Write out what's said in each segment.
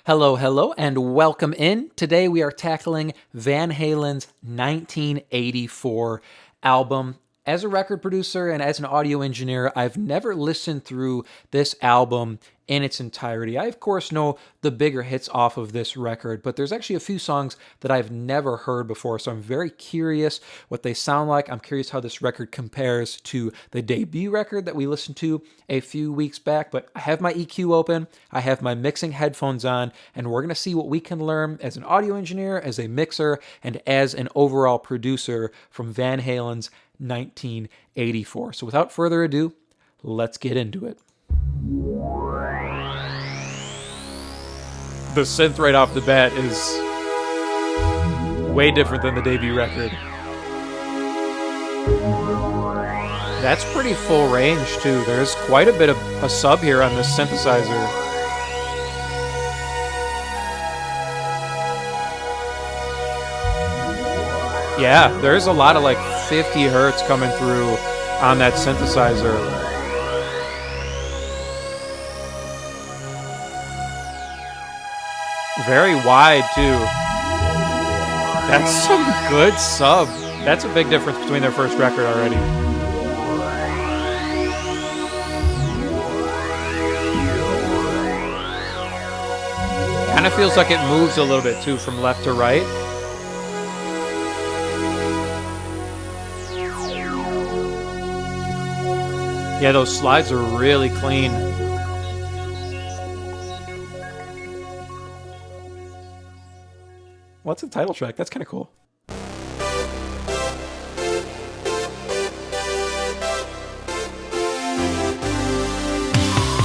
Hello, hello, and welcome in. Today we are tackling Van Halen's 1984 album. As a record producer and as an audio engineer, I've never listened through this album in its entirety. I, of course, know the bigger hits off of this record, but there's actually a few songs that I've never heard before, so I'm very curious what they sound like. I'm curious how this record compares to the debut record that we listened to a few weeks back, but I have my EQ open, I have my mixing headphones on, and we're going to see what we can learn as an audio engineer, as a mixer, and as an overall producer from Van Halen's 1984. So without further ado, let's get into it. The synth right off the bat is way different than the debut record. That's pretty full range too. There's quite a bit of a sub here on this synthesizer. Yeah, there's a lot of like 50 hertz coming through on that synthesizer. Very wide too. That's some good sub. That's a big difference between their first record already. Kind of feels like it moves a little bit too from left to right. Yeah, those slides are really clean. What's the title track? That's kind of cool.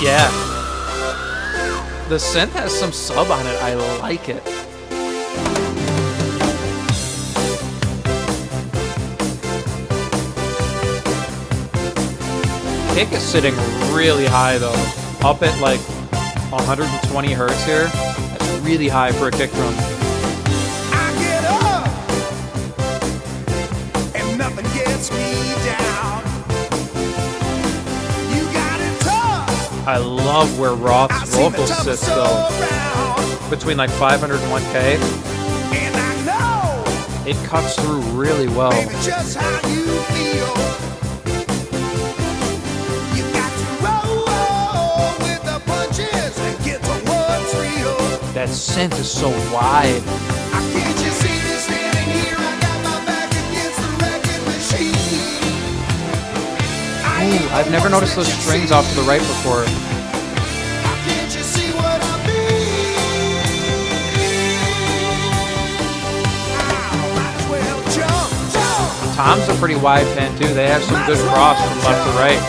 Yeah. The synth has some sub on it. I like it. Kick is sitting really high though. Up at like 120 hertz here. That's really high for a kick drum. I get up and nothing gets me down. You got it tough. I love where Roth's vocals sit though. Between like 500 and 1K. And I know it cuts through really well. baby, just how you feel. You got to roll with the punches and get to what's real. That synth is so wide. I can't you see me standing here? I got my back against the record machine. Ooh, I've never noticed those strings off to the right before. Can't you see what I mean? Might as well jump. Toms are pretty wide pan too. They have some good cross from left to right.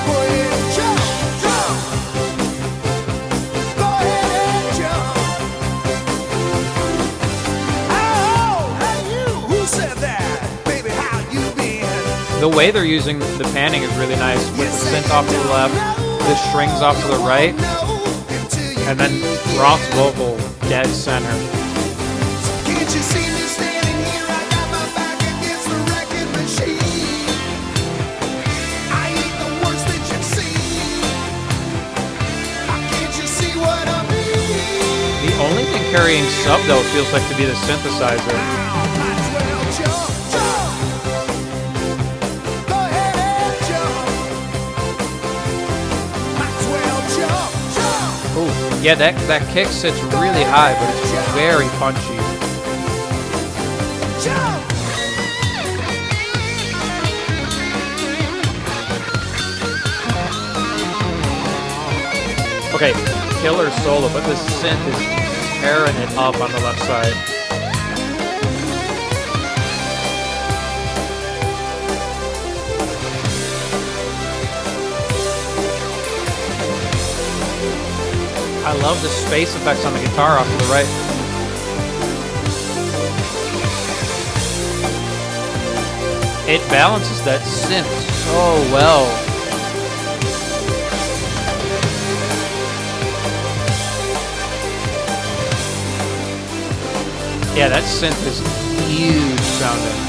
Go ahead and jump. Go ahead and jump. Oh, hey you, who said that? Baby, how you been? The way they're using the panning is really nice with the synth off to the left, the strings off to the right, and then Roth's vocal dead center. Can't you see me standing here? I got my back against the record machine. I ain't the worst that you've seen. Can't you see what I mean? The only thing carrying sub though feels like to be the synthesizer. Might as well jump. Go ahead and jump. Might as well jump. Ooh, yeah, that kick sits really high, but it's very punchy. Jump. Okay, killer solo, but the synth is tearing it up on the left side. I love the space effects on the guitar off to the right. It balances that synth so well. Yeah, that synth is huge sounding.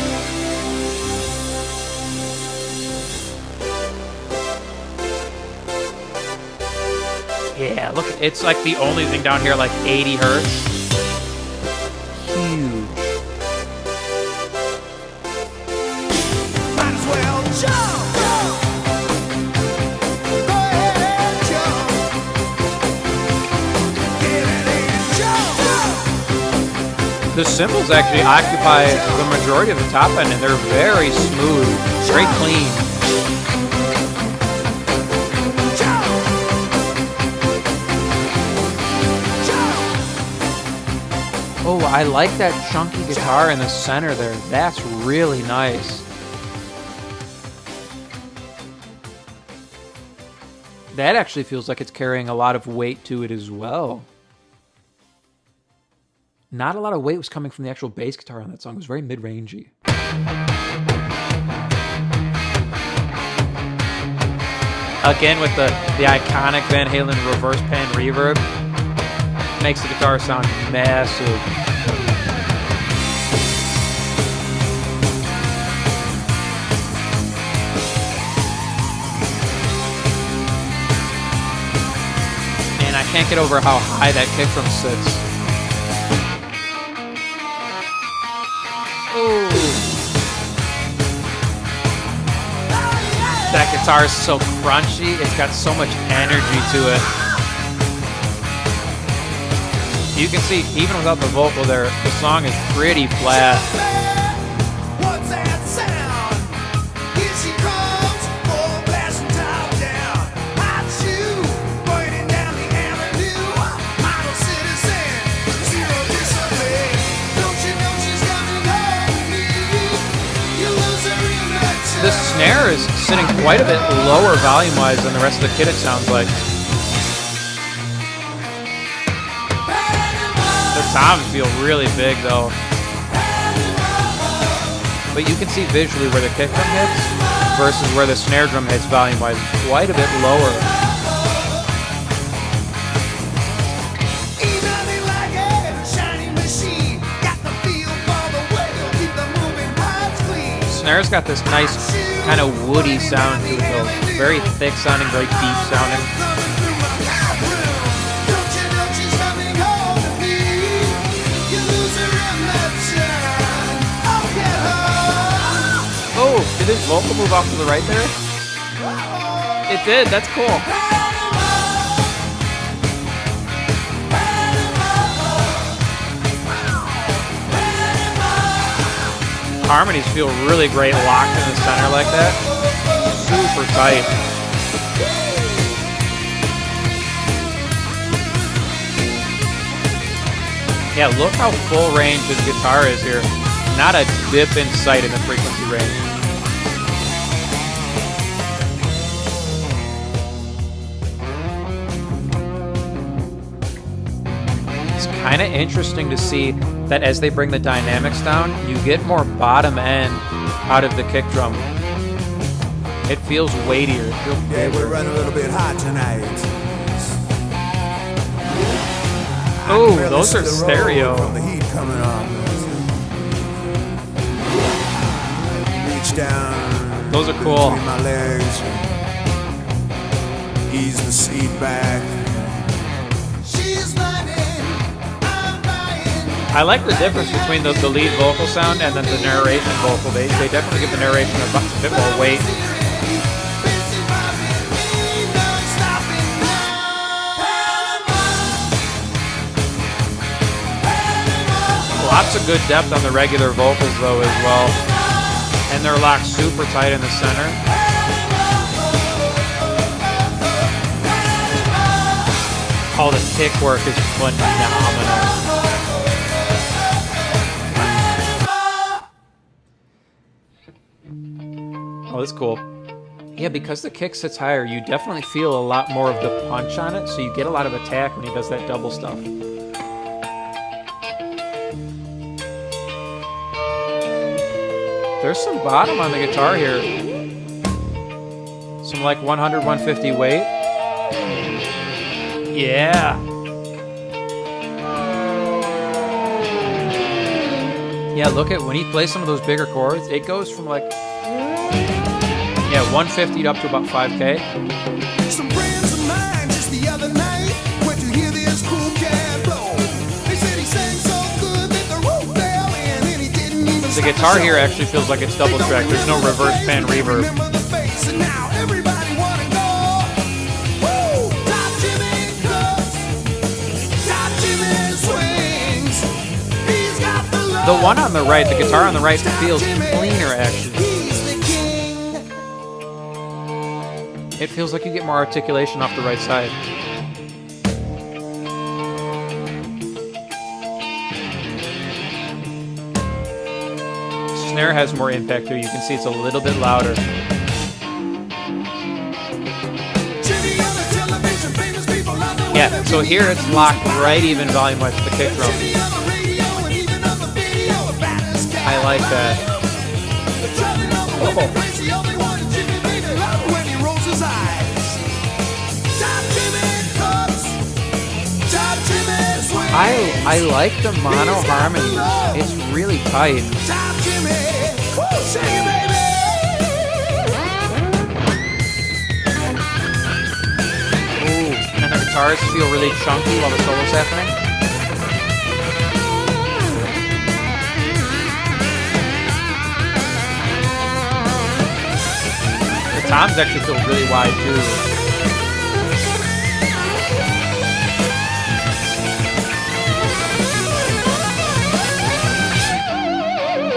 Yeah, Yeah, look, it's like the only thing down here, like 80 hertz. Huge. Might as well jump. Go ahead and jump. Get in and jump. The cymbals actually occupy the majority of the top end, and they're very smooth, very clean. Oh, I like that chunky guitar in the center there. That's really nice. That actually feels like it's carrying a lot of weight to it as well. Not a lot of weight was coming from the actual bass guitar on that song. It was very mid-rangey. Again, with the iconic Van Halen reverse pan reverb, makes the guitar sound massive. And I can't get over how high that kick drum sits. Ooh. That guitar is so crunchy. It's got so much energy to it. You can see, even without the vocal there, the song is pretty flat. What's that sound? Here she comes, full blasting top down. Hot shoe, burning down the avenue. Model citizen, zero discipline. Don't you know she's coming home to me? You lose her in that The snare is sitting quite a bit lower volume-wise than the rest of the kit, it sounds like. The toms feel really big though. But you can see visually where the kick drum hits versus where the snare drum hits volume-wise. Quite a bit lower. Snare's got this nice kind of woody sound to it though. Very thick sounding, very deep sounding. Oh, did his vocal move off to the right there? It did, that's cool. Harmonies feel really great locked in the center like that. Super tight. Yeah, look how full range his guitar is here. Not a dip in sight in the frequency range. It's kind of interesting to see that as they bring the dynamics down, you get more bottom end out of the kick drum. It feels weightier. It feels Yeah, we're running a little bit hot tonight. oh, those are stereo. From the heat coming on. Reach down. Those are cool. Between my legs. Ease the seat back. I like the difference between the lead vocal sound and then the narration vocal. They definitely give the narration a bit more weight. Lots of good depth on the regular vocals though as well. And they're locked super tight in the center. Oh, the kick work is phenomenal. Oh, that's cool. Yeah, because the kick sits higher, you definitely feel a lot more of the punch on it, so you get a lot of attack when he does that double stuff. There's some bottom on the guitar here. Some like 100, 150 weight. Yeah. Yeah, look at when he plays some of those bigger chords, it goes from like, yeah, 150 up to about 5K. Some friends of mine just the other night guitar here actually feels like it's double tracked. There's no reverse pan reverb. Remember the face, and now everybody wanna go. Woo! Top Jimmy cooks, Top Jimmy swings. He's got the love. The one on the right, the guitar on the right, Top feels Jimmy, cleaner actually. he's the king. It feels like you get more articulation off the right side. Snare has more impact here. You can see it's a little bit louder. Jimmy on the television, famous people love the way Yeah, that so Jimmy here it's on the locked music. right even volume-wise with the kick drum. Jimmy on the radio and even on the video, the baddest guy. I like that. Driving all the women crazy, all they want is Jimmy, baby, love when he rolls his eyes. Top Jimmy cooks, Top Jimmy swings. I like the mono harmony. It's really tight. Top Jimmy, woo, shake it, baby. Ooh, and the guitars feel really chunky while the solo's happening. The toms actually feel really wide too.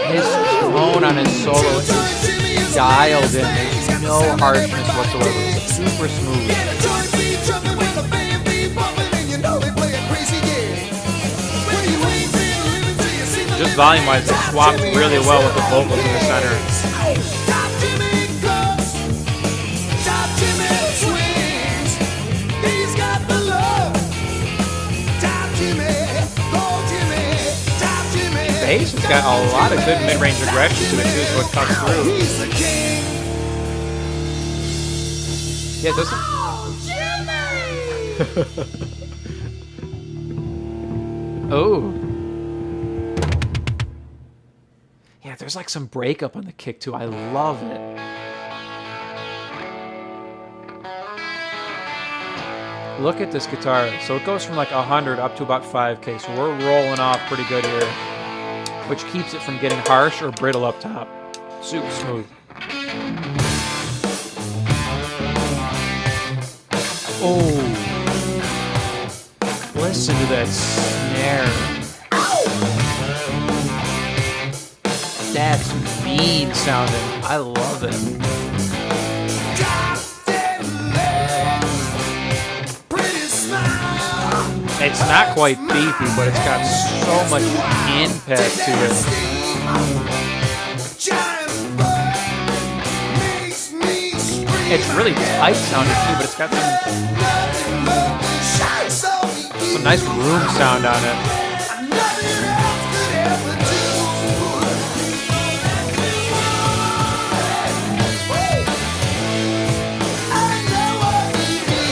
His tone on his solo is dialed in. There's no harshness whatsoever. It's super smooth. Yeah, the joint be jumping with the band be bumping, and you know they play a crazy game. When you ain't been living till you see the Just living volume-wise, it Top swaps Jimmy really well with the vocals in the center. Top Jimmy cooks, Top Jimmy swings. He's got the love. Top Jimmy, go Jimmy, Top Jimmy. Bass has got a lot of good mid-range aggression to it too, so it cuts through. He's the king. Yeah, it doesn't. Oh. Yeah, there's like some breakup on the kick too. I love it. Look at this guitar. So it goes from like 100 up to about 5K. So we're rolling off pretty good here, which keeps it from getting harsh or brittle up top. Super smooth. Oh. Listen to that snare. That's mean sounding. I love it. It's not quite beefy, but it's got so much impact to it. It's really tight sounding too, but it's got some nice room sound on it.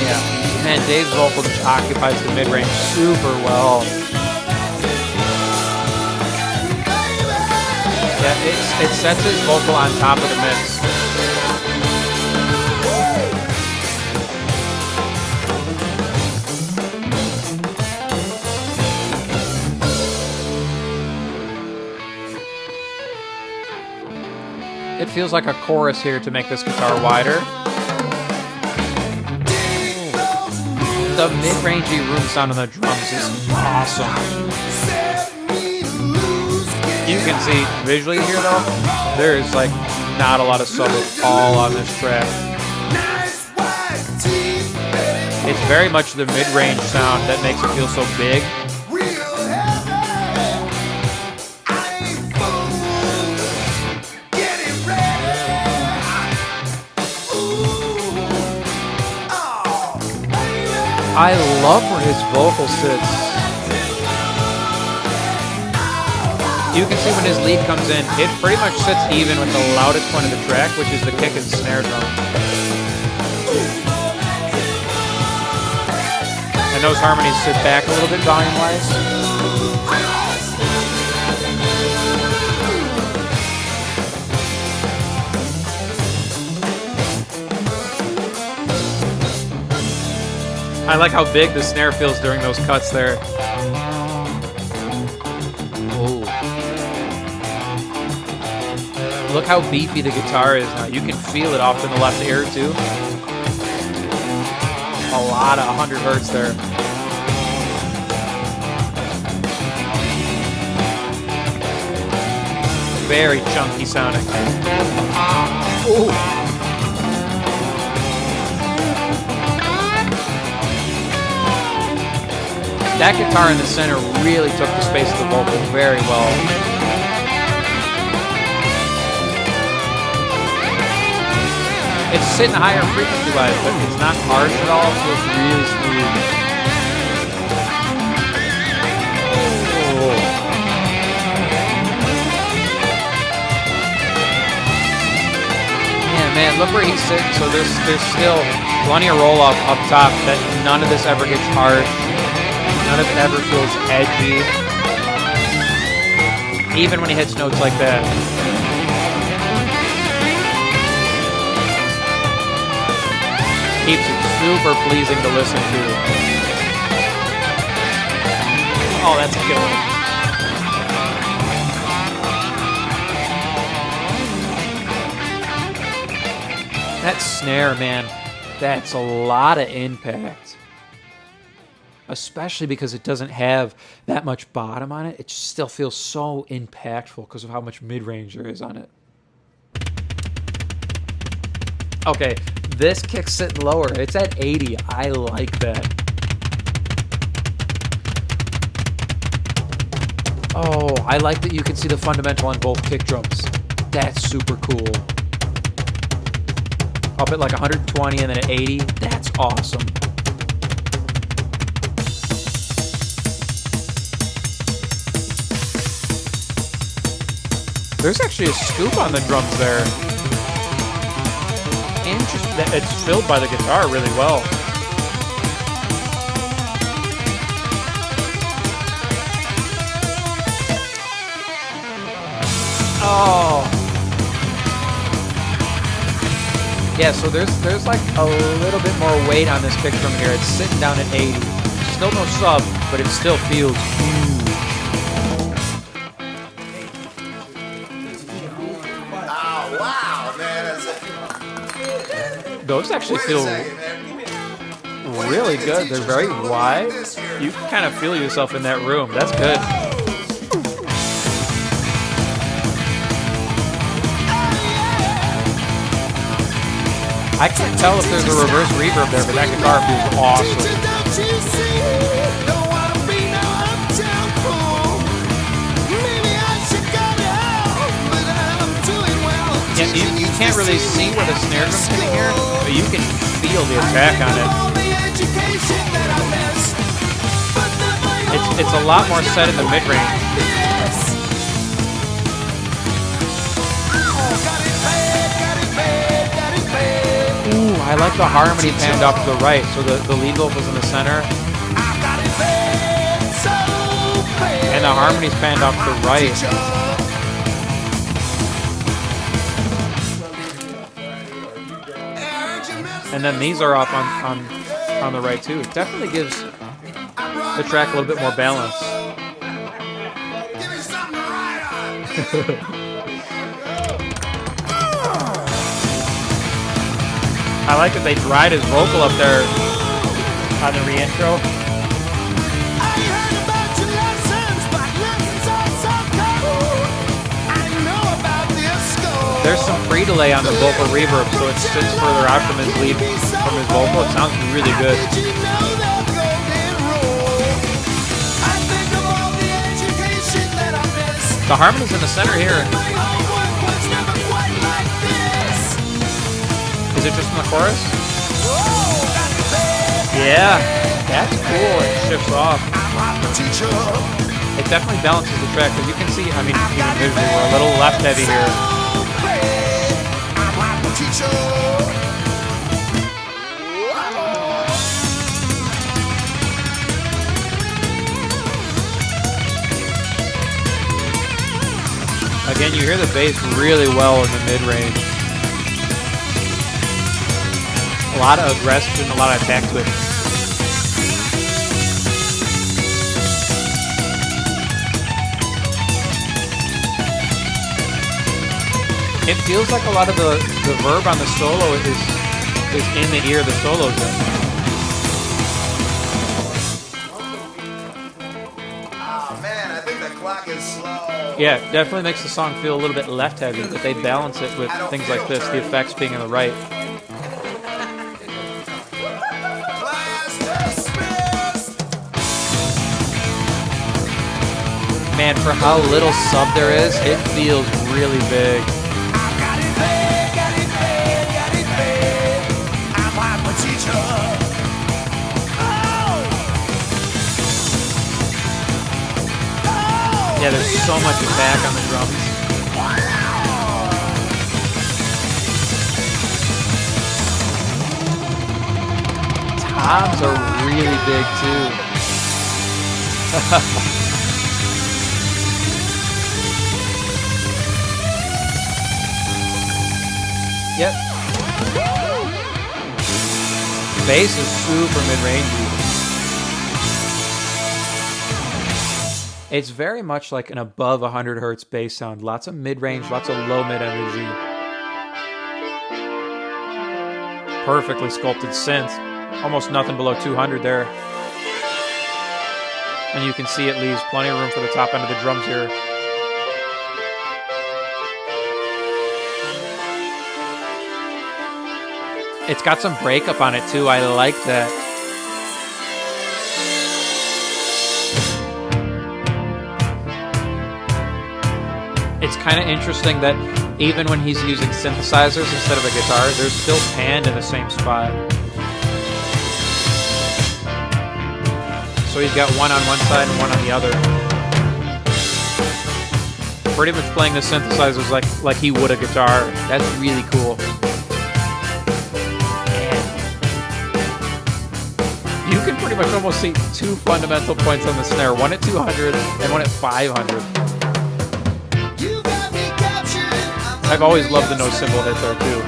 Yeah, man, Dave's vocal just occupies the mid-range super well. Yeah, it sets his vocal on top of the mix. It feels like a chorus here to make this guitar wider. The mid-rangey room sound on the drums is awesome. You can see visually here though, there is like not a lot of sub at all on this track. It's very much the mid-range sound that makes it feel so big. I love where his vocal sits. You can see when his lead comes in, it pretty much sits even with the loudest point of the track, which is the kick and snare drum. And those harmonies sit back a little bit volume-wise. I like how big the snare feels during those cuts there. Oh. Look how beefy the guitar is now. You can feel it off in the left ear too. A lot of 100 hertz there. Very chunky sounding. Ooh. That guitar in the center really took the space of the vocal very well. It's sitting higher frequency-wise, but it's not harsh at all, so it's really smooth. Man, look where he's sitting. So there's still plenty of roll up top. That none of this ever gets harsh. None of it ever feels edgy. Even when he hits notes like that. Keeps it super pleasing to listen to. Oh, that's a good one. That snare, man, that's a lot of impact. Especially because it doesn't have that much bottom on it. It still feels so impactful because of how much mid-range there is on it. Okay, this kick's sitting lower. It's at 80. I like that. Oh, I like that you can see the fundamental on both kick drums. That's super cool. Up at like 120 and then at 80. That's awesome. There's actually a scoop on the drums there. Interesting. It's filled by the guitar really well. Oh. Yeah, so there's like a little bit more weight on this kick drum here. It's sitting down at 80. Still no sub, but it still feels huge. Oh, wow, man. Those actually feel really good. They're very wide. You can kind of feel yourself in that room. That's good. I can't tell if there's a reverse reverb there, but that guitar feels awesome. Yeah, you can't really see where the snare drum's hitting here, but you can feel the attack on it. It's a lot more set in the mid-range. Ooh, I like the harmony panned off to the right, so the lead vocal's in the center. And the harmony's panned off to the right. And then these are off on the right too. It definitely gives the track a little bit more balance. I like that they dried his vocal up there on the re-intro. There's some pre-delay on the vocal reverb, so it sits further out from his lead, from his vocal. It sounds really good. The harmony's in the center here. Is it just in the chorus? Yeah, that's cool. It shifts off. It definitely balances the track, because you can see, I mean, even visually, we're a little left heavy here. Again, you hear the bass really well in the mid-range. A lot of aggression, a lot of attack to it. It feels like a lot of the verb on the solo is in the ear the solo's in. Oh man, I think the clock is slow. Yeah, definitely makes the song feel a little bit left heavy, but they balance it with things like this, the effects being in the right. Class dismissed. Man, for how little sub there is, it feels really big. Got it bad, got it bad, got it bad. I'm like my teacher. Oh! Yeah, there's so much attack on the drums. Toms are really big too. Yep. Bass is super mid-rangey. It's very much like an above 100 hertz bass sound. Lots of mid-range, lots of low mid energy. Perfectly sculpted synth. Almost nothing below 200 there. And you can see it leaves plenty of room for the top end of the drums here. It's got some breakup on it too. I like that. It's kind of interesting that even when he's using synthesizers instead of a guitar, there's still pan in the same spot. So he's got one on one side and one on the other. Pretty much playing the synthesizers like he would a guitar. That's really cool. You can pretty much almost see two fundamental points on the snare, one at 200 and one at 500. I've always loved the no cymbal hit there too.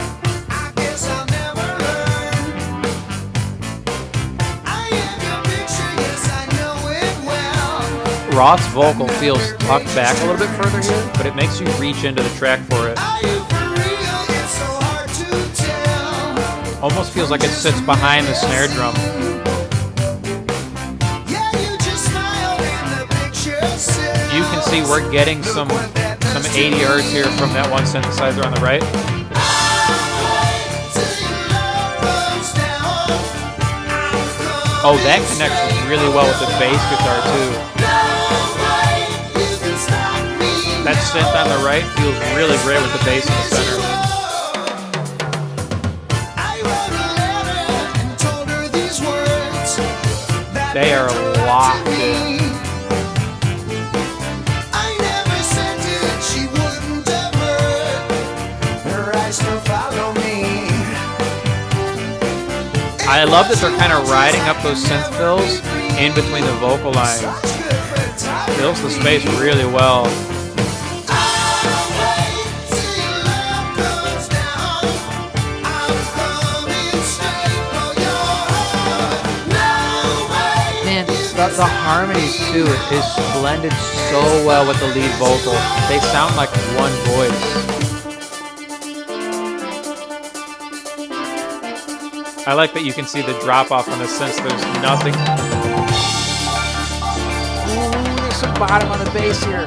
Roth's vocal feels tucked back a little bit further here, but it makes you reach into the track for it. Almost feels like it sits behind the snare drum. You can see we're getting some 80 hertz here from that one synthesizer on the right. Oh, that connects really well with the bass guitar too. That synth on the right feels really great with the bass in the center. They are locked in. I love that they're kind of riding up those synth fills in between the vocal lines. Fills the space really well. Man, the harmonies too is blended so well with the lead vocal. They sound like one voice. I like that you can see the drop off on the synths. There's nothing. Ooh, there's some bottom on the bass here.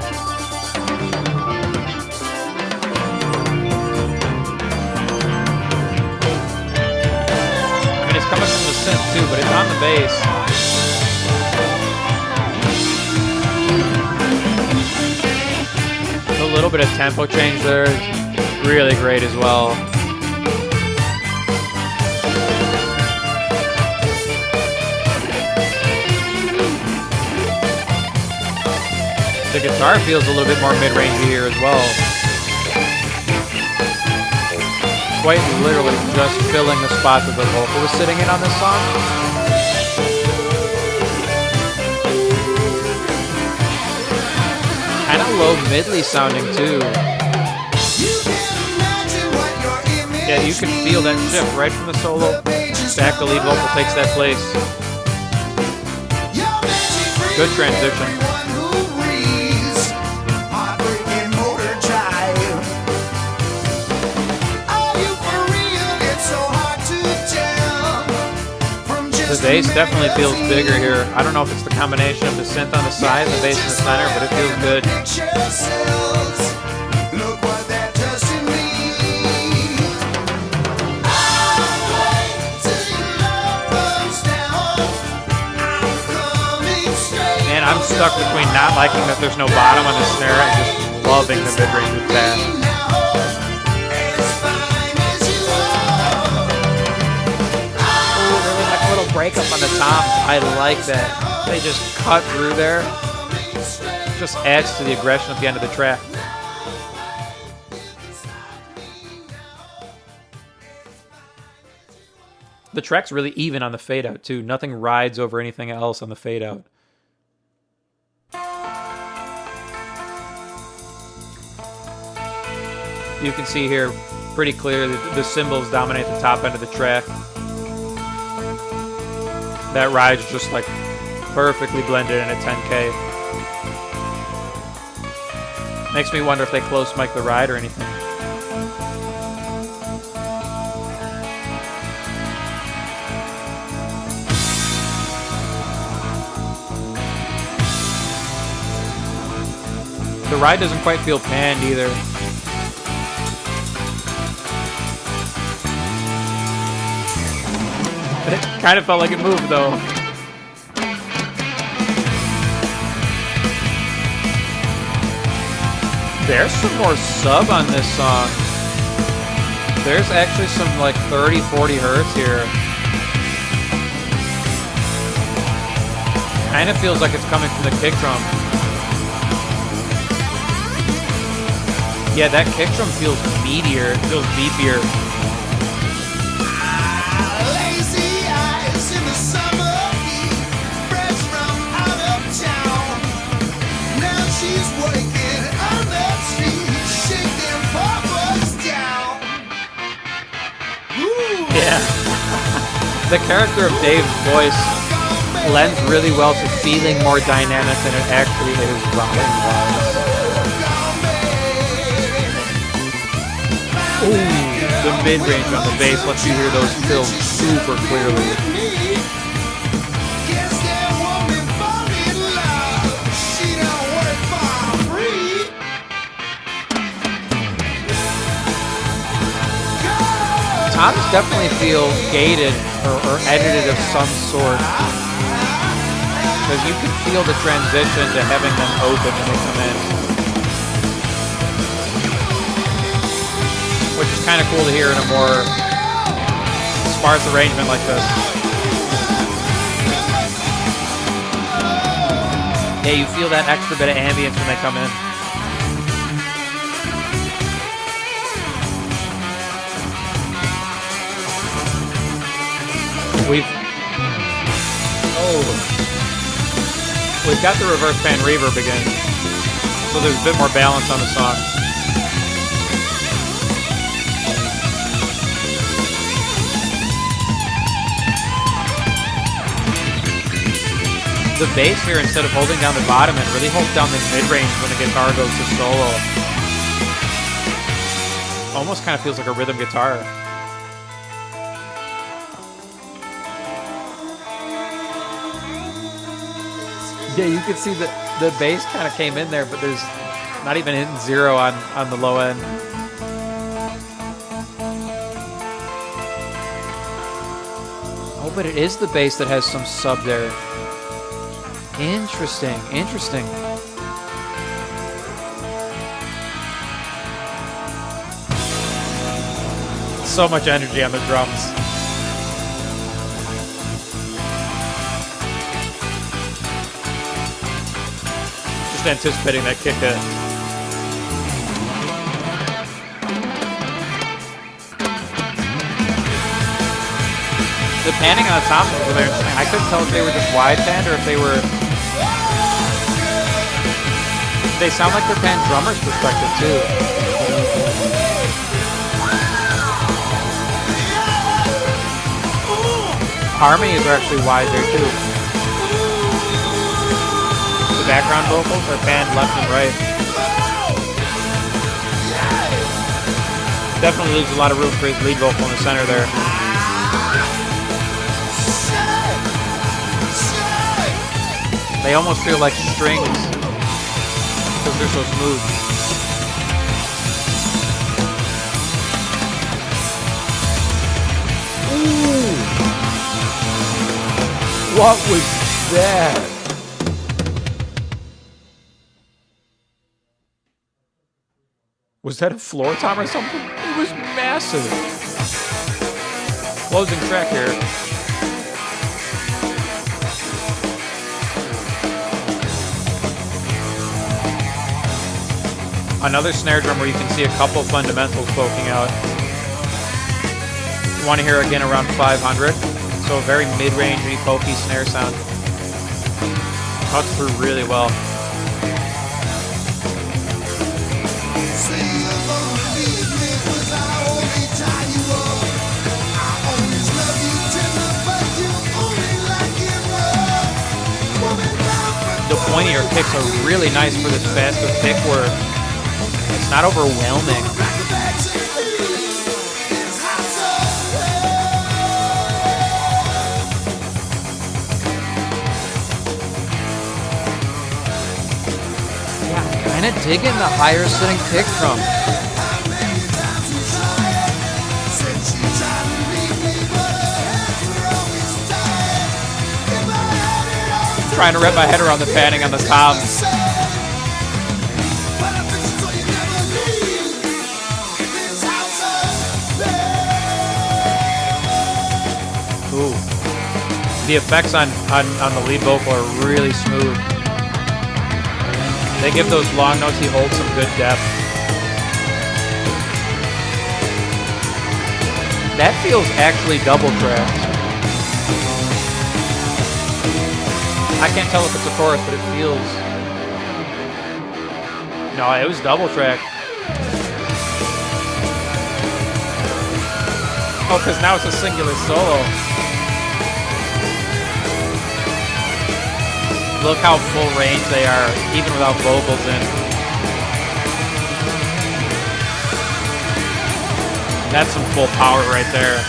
I mean, it's coming from the synth too, but it's on the bass. A little bit of tempo change there is really great as well. The guitar feels a little bit more mid-rangey here as well. Quite literally just filling the spot that the vocal was sitting in on this song. Kind of low midly sounding too. Yeah, you can feel that shift right from the solo. Back the lead vocal takes that place. Good transition. bass definitely feels bigger here. I don't know if it's the combination of the synth on the side and the bass in the center, but it feels good. Man, I'm stuck between not liking that there's no bottom on the snare and just loving the mid-range with that. Breakup on the toms. I like that. They just cut through there. Just adds to the aggression at the end of the track. The track's really even on the fade out too. Nothing rides over anything else on the fade out. You can see here pretty clearly the cymbals dominate the top end of the track. That ride's just like perfectly blended in at 10K. Makes me wonder if they close mic the ride or anything. The ride doesn't quite feel panned either. It kind of felt like it moved, though. There's some more sub on this song. There's actually some like 30, 40 hertz here. Kind of feels like it's coming from the kick drum. Yeah, that kick drum feels meatier. It feels beefier. The character of Dave's voice lends really well to feeling more dynamic than it actually is volume-wise. Ooh, the mid-range on the bass lets you hear those fills super clearly. Toms definitely feel gated or edited of some sort, because you can feel the transition to having them open when they come in, which is kind of cool to hear in a more sparse arrangement like this. Yeah, you feel that extra bit of ambience when they come in. We've got the reverse pan reverb again, so there's a bit more balance on the song. The bass here, instead of holding down the bottom end, really holds down the mid-range when the guitar goes to solo. Almost kind of feels like a rhythm guitar. Yeah, you can see that the bass kind of came in there, but there's not even hitting zero on the low end. Oh, but it is the bass that has some sub there. Interesting, interesting. So much energy on the drums. Anticipating that kick in. The panning on the top was really interesting. I couldn't tell if they were just wide panned or if they were... They sound like they're panned drummer's perspective too. Harmonies are actually wide there too. The background vocals are panned left and right. Definitely leaves a lot of room for his lead vocal in the center there. They almost feel like strings because they're so smooth. Ooh. What was that? Was that a floor tom or something? It was massive. Closing track here. Another snare drum where you can see a couple fundamentals poking out. You want to hear again around 500. So a very mid-rangey, pokey snare sound. Cuts through really well. The pointier kicks are really nice for this faster pick where it's not overwhelming. Yeah, kind of digging the higher sitting kick drum. Trying to wrap my head around the padding on the tom. Ooh. The effects on the lead vocal are really smooth. They give those long notes he holds some good depth. That feels actually double tracked. I can't tell if it's a chorus, but it feels... No, it was double tracked. Oh, because now it's a singular solo. Look how full range they are, even without vocals in. That's some full power right there.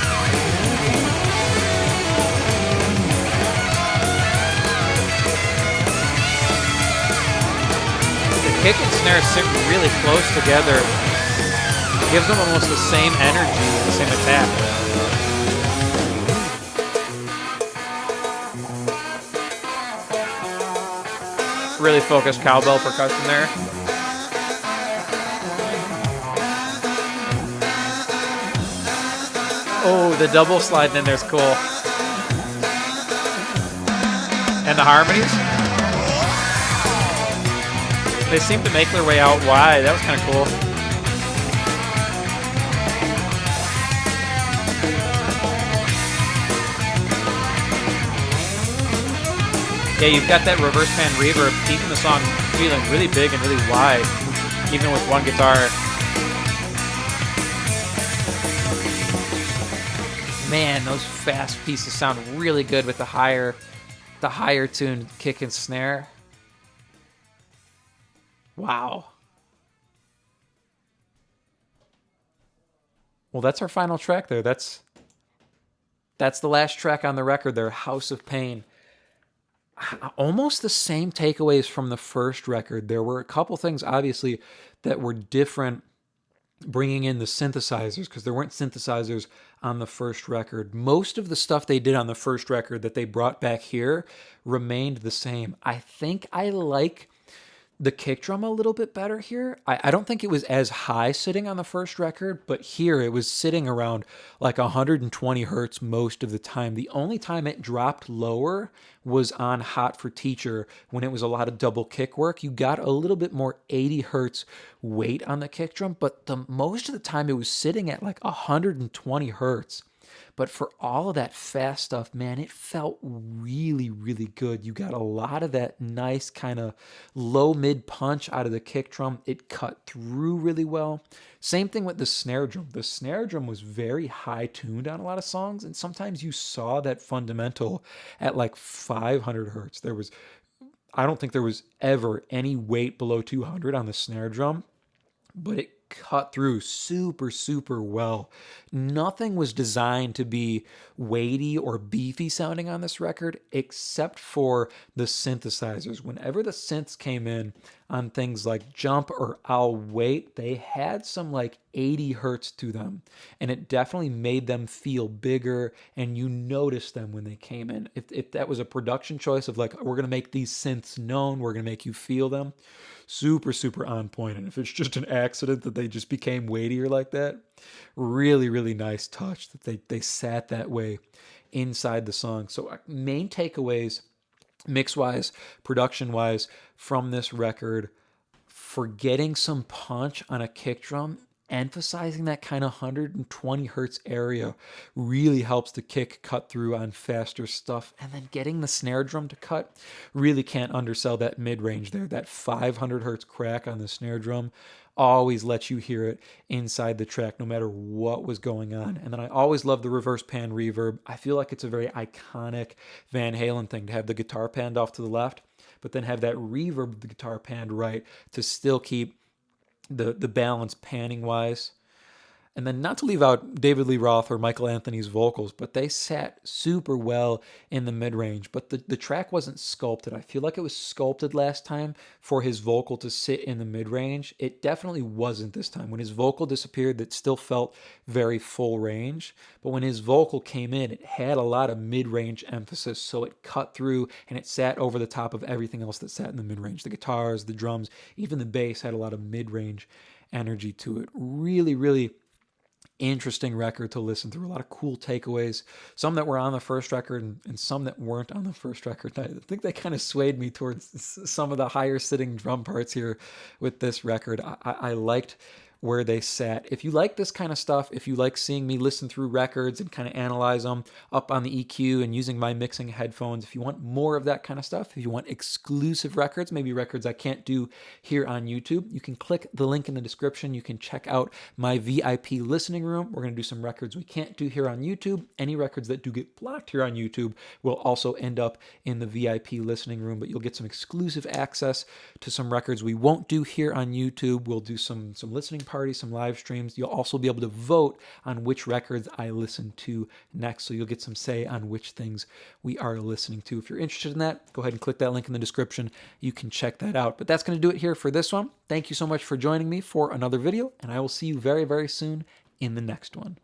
Kick and snare sit really close together. It gives them almost the same energy, the same attack. Really focused cowbell percussion there. Oh, the double sliding in there's cool. And the harmonies. They seem to make their way out wide. That was kind of cool. Yeah, you've got that reverse pan reverb keeping the song feeling really big and really wide, even with one guitar. Man, those fast pieces sound really good with the higher tuned kick and snare. Wow. Well, that's our final track there. That's the last track on the record there, House of Pain. Almost the same takeaways from the first record. There were a couple things, obviously, that were different, bringing in the synthesizers, because there weren't synthesizers on the first record. Most of the stuff they did on the first record that they brought back here remained the same. I think I like the kick drum a little bit better here. I don't think it was as high sitting on the first record, but here it was sitting around like 120 hertz most of the time. The only time it dropped lower was on Hot for Teacher when it was a lot of double kick work. You got a little bit more 80 hertz weight on the kick drum, but most of the time it was sitting at like 120 hertz. But for all of that fast stuff, man, it felt really, really good. You got a lot of that nice kind of low mid punch out of the kick drum. It cut through really well. Same thing with the snare drum. The snare drum was very high tuned on a lot of songs, and sometimes you saw that fundamental at like 500 hertz. I don't think there was ever any weight below 200 on the snare drum, but it cut through super, super well. Nothing was designed to be weighty or beefy sounding on this record, except for the synthesizers. Whenever the synths came in on things like Jump or I'll Wait, they had some like 80 hertz to them, and it definitely made them feel bigger, and you noticed them when they came in. If that was a production choice of like, we're going to make these synths known, we're going to make you feel them, super, super on point. And if it's just an accident that they just became weightier like that, really, really nice touch that they sat that way inside the song. So main takeaways, mix wise, production wise, from this record: for getting some punch on a kick drum, emphasizing that kind of 120 hertz area really helps the kick cut through on faster stuff. And then getting the snare drum to cut, really can't undersell that mid-range there. That 500 hertz crack on the snare drum always lets you hear it inside the track no matter what was going on. And then I always love the reverse pan reverb. I feel like it's a very iconic Van Halen thing to have the guitar panned off to the left, but then have that reverb of the guitar panned right to still keep the balance panning wise. And then not to leave out David Lee Roth or Michael Anthony's vocals, but they sat super well in the mid-range. But the track wasn't sculpted. I feel like it was sculpted last time for his vocal to sit in the mid-range. It definitely wasn't this time. When his vocal disappeared, it still felt very full range. But when his vocal came in, it had a lot of mid-range emphasis. So it cut through and it sat over the top of everything else that sat in the mid-range. The guitars, the drums, even the bass had a lot of mid-range energy to it. Really, really interesting record to listen through. A lot of cool takeaways, some that were on the first record and some that weren't on the first record. I think they kind of swayed me towards some of the higher sitting drum parts here with this record. I liked where they sat. If you like this kind of stuff, if you like seeing me listen through records and kind of analyze them up on the EQ and using my mixing headphones, if you want more of that kind of stuff, if you want exclusive records, maybe records I can't do here on YouTube, you can click the link in the description. You can check out my VIP listening room. We're going to do some records we can't do here on YouTube. Any records that do get blocked here on YouTube will also end up in the VIP listening room, but you'll get some exclusive access to some records we won't do here on YouTube. We'll do some listening parties, some live streams. You'll also be able to vote on which records I listen to next, so you'll get some say on which things we are listening to. If you're interested in that, go ahead and click that link in the description. You can check that out. But that's going to do it here for this one. Thank you so much for joining me for another video, and I will see you very, very soon in the next one.